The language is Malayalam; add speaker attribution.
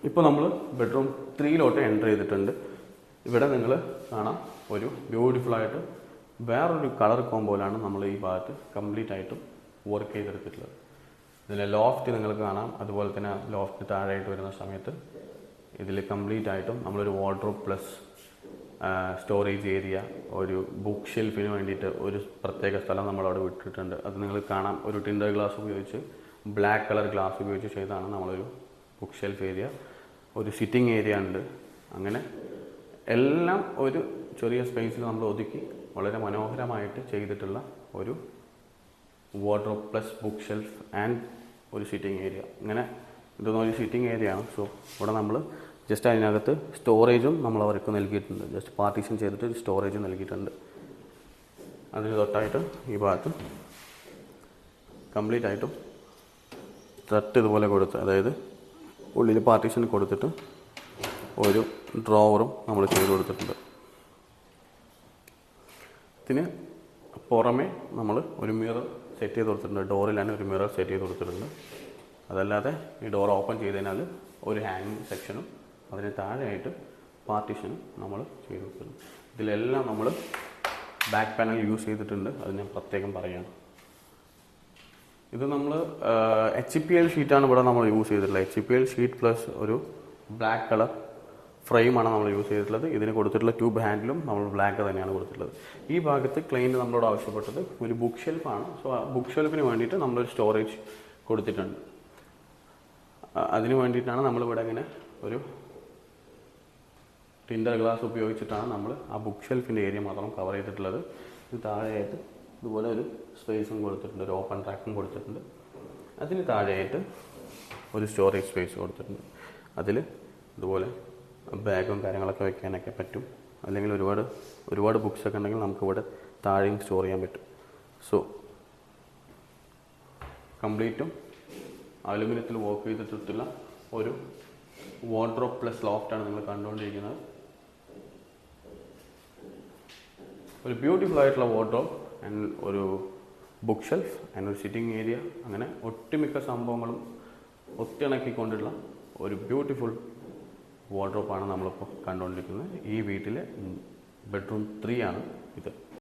Speaker 1: ഇപ്പോൾ നമ്മൾ ബെഡ്റൂം 3 എൻ്റർ ചെയ്തിട്ടുണ്ട്. ഇവിടെ നിങ്ങൾ കാണാം ഒരു ബ്യൂട്ടിഫുൾ ആയിട്ട് വേറൊരു കളർ കോമ്പോയിലാണ് നമ്മൾ ഈ ഭാഗത്ത് കംപ്ലീറ്റ് ആയിട്ടും വർക്ക് ചെയ്തെടുത്തിട്ടുള്ളത്. ഇതിലെ ലോഫ്റ്റ് നിങ്ങൾക്ക് കാണാം. അതുപോലെ തന്നെ ലോഫ്റ്റ് താഴെയായിട്ട് വരുന്ന സമയത്ത് ഇതിൽ കംപ്ലീറ്റ് ആയിട്ടും നമ്മളൊരു വാർഡ്രോബ് പ്ലസ് സ്റ്റോറേജ് ഏരിയ, ഒരു ബുക്ക് ഷെൽഫിന് വേണ്ടിയിട്ട് ഒരു പ്രത്യേക സ്ഥലം നമ്മളവിടെ വിട്ടിട്ടുണ്ട്. അത് നിങ്ങൾ കാണാം. ഒരു ടിൻഡർ ഗ്ലാസ് ഉപയോഗിച്ച് ബ്ലാക്ക് കളർ ഗ്ലാസ് ഉപയോഗിച്ച് ചെയ്താണ് നമ്മളൊരു ബുക്ക് ഷെൽഫ് ഏരിയ. ഒരു സിറ്റിംഗ് ഏരിയ ഉണ്ട്. അങ്ങനെ എല്ലാം ഒരു ചെറിയ സ്പേസിൽ നമ്മൾ ഒതുക്കി വളരെ മനോഹരമായിട്ട് ചെയ്തിട്ടുള്ള ഒരു wardrobe plus book shelf and ഒരു സിറ്റിംഗ് ഏരിയ. ഇങ്ങനെ ഇതൊന്നും ഒരു സിറ്റിംഗ് ഏരിയ ആണ്. സോ ഇവിടെ നമ്മൾ ജസ്റ്റ് അതിനകത്ത് സ്റ്റോറേജും നമ്മൾ അവർക്ക് നൽകിയിട്ടുണ്ട്. ജസ്റ്റ് പാർട്ടീഷൻ ചെയ്തിട്ട് ഒരു സ്റ്റോറേജ് നൽകിയിട്ടുണ്ട്. അതിന് തൊട്ടായിട്ട് ഈ ഭാഗത്ത് കംപ്ലീറ്റ് ആയിട്ടും തട്ട് ഇതുപോലെ കൊടുത്ത്, അതായത് ഉള്ളിൽ പാർട്ടീഷൻ കൊടുത്തിട്ട് ഒരു ഡ്രോവറും നമ്മൾ ചെയ്ത് കൊടുത്തിട്ടുണ്ട്. ഇതിന് പുറമെ നമ്മൾ ഒരു മിറർ സെറ്റ് ചെയ്ത് കൊടുത്തിട്ടുണ്ട്. ഡോറിൽ തന്നെ ഒരു മിറർ സെറ്റ് ചെയ്ത് കൊടുത്തിട്ടുണ്ട്. അതല്ലാതെ ഈ ഡോർ ഓപ്പൺ ചെയ്ത് കഴിഞ്ഞാൽ ഒരു ഹാങ്ങിങ് സെക്ഷനും അതിന് താഴെയായിട്ട് പാർട്ടീഷനും നമ്മൾ ചെയ്ത് കൊടുത്തിട്ടുണ്ട്. ഇതിലെല്ലാം നമ്മൾ ബാക്ക് പാനൽ യൂസ് ചെയ്തിട്ടുണ്ട്. അത് ഞാൻ പ്രത്യേകം പറയുകയാണ്. ഇത് നമ്മൾ HPL ഷീറ്റാണ് ഇവിടെ നമ്മൾ യൂസ് ചെയ്തിട്ടുള്ളത്. HPL ഷീറ്റ് പ്ലസ് ഒരു ബ്ലാക്ക് കളർ ഫ്രെയിമാണ് നമ്മൾ യൂസ് ചെയ്തിട്ടുള്ളത്. ഇതിന് കൊടുത്തിട്ടുള്ള ട്യൂബ് ഹാൻഡിലും നമ്മൾ ബ്ലാക്ക് തന്നെയാണ് കൊടുത്തിട്ടുള്ളത്. ഈ ഭാഗത്ത് ക്ലൈൻറ്റ് നമ്മളോട് ആവശ്യപ്പെട്ടത് ഒരു ബുക്ക് ഷെൽഫാണ്. സോ ആ ബുക്ക് ഷെൽഫിന് വേണ്ടിയിട്ട് നമ്മളൊരു സ്റ്റോറേജ് കൊടുത്തിട്ടുണ്ട്. അതിന് വേണ്ടിയിട്ടാണ് നമ്മളിവിടെ ഇങ്ങനെ ഒരു ടിൻഡർ ഗ്ലാസ് ഉപയോഗിച്ചിട്ടാണ് നമ്മൾ ആ ബുക്ക് ഷെൽഫിൻ്റെ ഏരിയ മാത്രം കവർ ചെയ്തിട്ടുള്ളത്. ഇത് താഴെയായിട്ട് ഇതുപോലെ ഒരു സ്പേസും കൊടുത്തിട്ടുണ്ട്. ഒരു ഓപ്പൺ ട്രാക്കും കൊടുത്തിട്ടുണ്ട്. അതിന് താഴെയായിട്ട് ഒരു സ്റ്റോറേജ് സ്പേസ് കൊടുത്തിട്ടുണ്ട്. അതിൽ ഇതുപോലെ ബാഗും കാര്യങ്ങളൊക്കെ വയ്ക്കാനൊക്കെ പറ്റും. അല്ലെങ്കിൽ ഒരുപാട് ബുക്സൊക്കെ ഉണ്ടെങ്കിൽ നമുക്കിവിടെ താഴെയും സ്റ്റോർ ചെയ്യാൻ പറ്റും. സോ കംപ്ലീറ്റും അലുമിനിയത്തിൽ വർക്ക് ചെയ്തിട്ടുള്ള ഒരു വാർഡ്രോബ് പ്ലസ് ലോഫ്റ്റാണ് നിങ്ങൾ കണ്ടുകൊണ്ടിരിക്കുന്നത്. ഒരു ബ്യൂട്ടിഫുൾ ആയിട്ടുള്ള വാർഡ്രോബ് ആൻഡ് ഒരു ബുക്ക് ഷെൽഫ് ആൻഡ് ഒരു സിറ്റിംഗ് ഏരിയ, അങ്ങനെ ഒട്ടുമിക്ക സംഭവങ്ങളും ഒത്തിണക്കിക്കൊണ്ടുള്ള ഒരു ബ്യൂട്ടിഫുൾ വാർഡ്രോബാണ് നമ്മളിപ്പോൾ കണ്ടുകൊണ്ടിരിക്കുന്നത്. ഈ വീട്ടിലെ ബെഡ്റൂം 3 ആണ് ഇത്.